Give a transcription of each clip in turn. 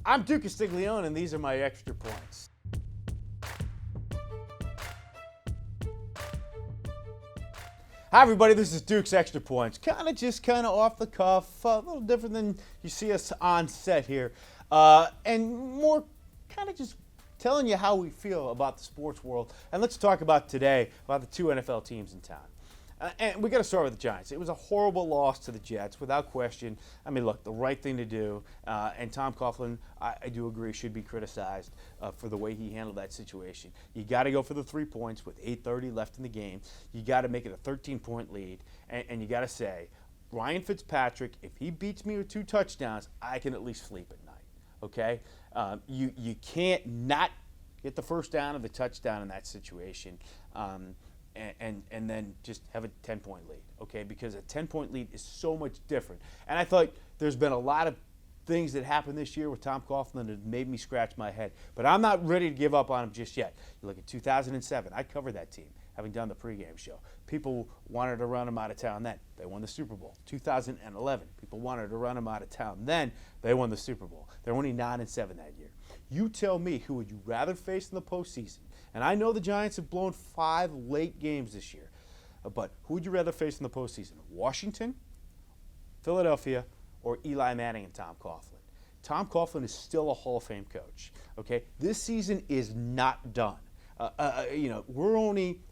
I'm Duke Castiglione, and these are my extra points. Hi, everybody. This is Duke's Extra Points. Kind of off the cuff, a little different than you see us on set here, and more kind of just telling you how we feel about the sports world. And let's talk about today about the two NFL teams in town. And we got to start with the Giants. It was a horrible loss to the Jets, without question. I mean, look, the right thing to do. And Tom Coughlin, I do agree, should be criticized for the way he handled that situation. You got to go for the 3 points with 8:30 left in the game. You got to make it a 13-point lead, and you got to say, Ryan Fitzpatrick, if he beats me with 2 touchdowns, I can at least sleep at night. Okay, you can't not get the first down or the touchdown in that situation. And then just have a 10-point lead, okay? Because a 10-point lead is so much different. And I thought there's been a lot of things that happened this year with Tom Coughlin that made me scratch my head. But I'm not ready to give up on him just yet. You look at 2007. I covered that team, having done the pregame show. People wanted to run him out of town then. They won the Super Bowl. 2011, people wanted to run him out of town then. They won the Super Bowl. They're only 9-7 that year. You tell me, who would you rather face in the postseason? And I know the Giants have blown 5 late games this year, but who would you rather face in the postseason? Washington, Philadelphia, or Eli Manning and Tom Coughlin? Tom Coughlin is still a Hall of Fame coach. Okay, this season is not done. We're only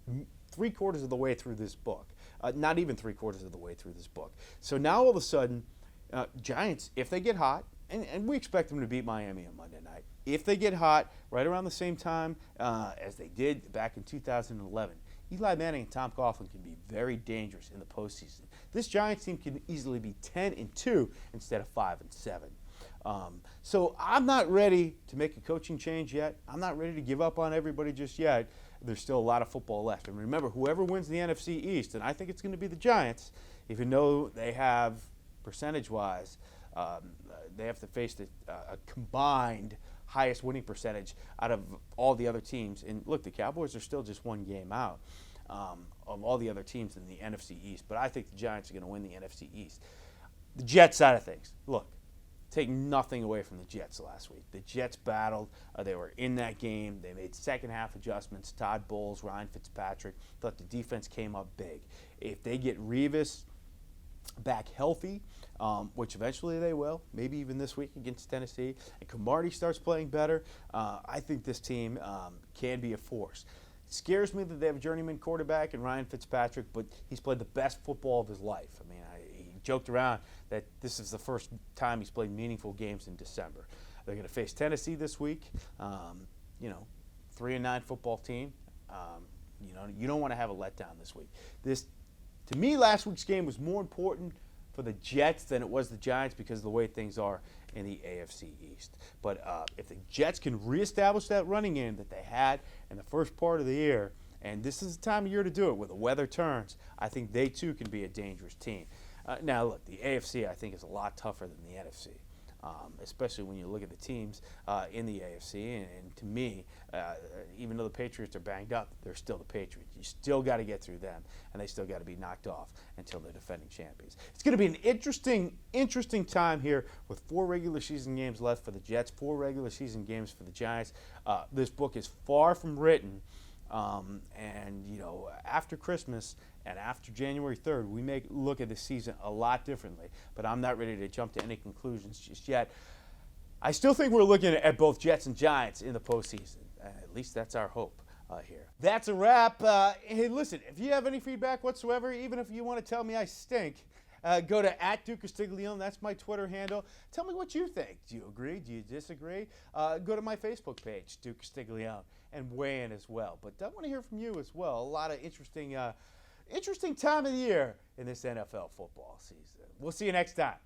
3/4 of the way through this book. Not even 3/4 of the way through this book. So now all of a sudden, Giants, if they get hot, and we expect them to beat Miami on Monday night. If they get hot right around the same time as they did back in 2011, Eli Manning and Tom Coughlin can be very dangerous in the postseason. This Giants team can easily be 10-2 instead of 5-7. So I'm not ready to make a coaching change yet. I'm not ready to give up on everybody just yet. There's still a lot of football left. And remember, whoever wins the NFC East, and I think it's going to be the Giants, even though they have, percentage-wise, they have to face a combined highest winning percentage out of all the other teams. And look, the Cowboys are still just 1 game out of all the other teams in the NFC East. But I think the Giants are going to win the NFC East. The Jets side of things, look, take nothing away from the Jets last week. The Jets battled. They were in that game. They made second-half adjustments. Todd Bowles, Ryan Fitzpatrick. Thought the defense came up big. If they get Revis back healthy, which eventually they will, maybe even this week against Tennessee, and Camardi starts playing better, I think this team can be a force. It scares me that they have a journeyman quarterback in Ryan Fitzpatrick, but he's played the best football of his life. I mean, he joked around that this is the first time he's played meaningful games in December. They're going to face Tennessee this week. 3-9 football team. You don't want to have a letdown this week. To me, last week's game was more important for the Jets than it was the Giants because of the way things are in the AFC East. But if the Jets can reestablish that running game that they had in the first part of the year, and this is the time of year to do it where the weather turns, I think they too can be a dangerous team. Now, look, the AFC I think is a lot tougher than the NFC. Especially when you look at the teams in the AFC. And to me, even though the Patriots are banged up, they're still the Patriots. You still got to get through them, and they still got to be knocked off until they're defending champions. It's going to be an interesting time here with 4 regular season games left for the Jets, 4 regular season games for the Giants. This book is far from written. After Christmas and after January 3rd, we may look at the season a lot differently. But I'm not ready to jump to any conclusions just yet. I still think we're looking at both Jets and Giants in the postseason. At least that's our hope here. That's a wrap. Hey, listen, if you have any feedback whatsoever, even if you want to tell me I stink, go to @Duke Castiglione. That's my Twitter handle. Tell me what you think. Do you agree? Do you disagree? Go to my Facebook page, Duke Castiglione, and weigh in as well. But I want to hear from you as well. A lot of interesting time of the year in this NFL football season. We'll see you next time.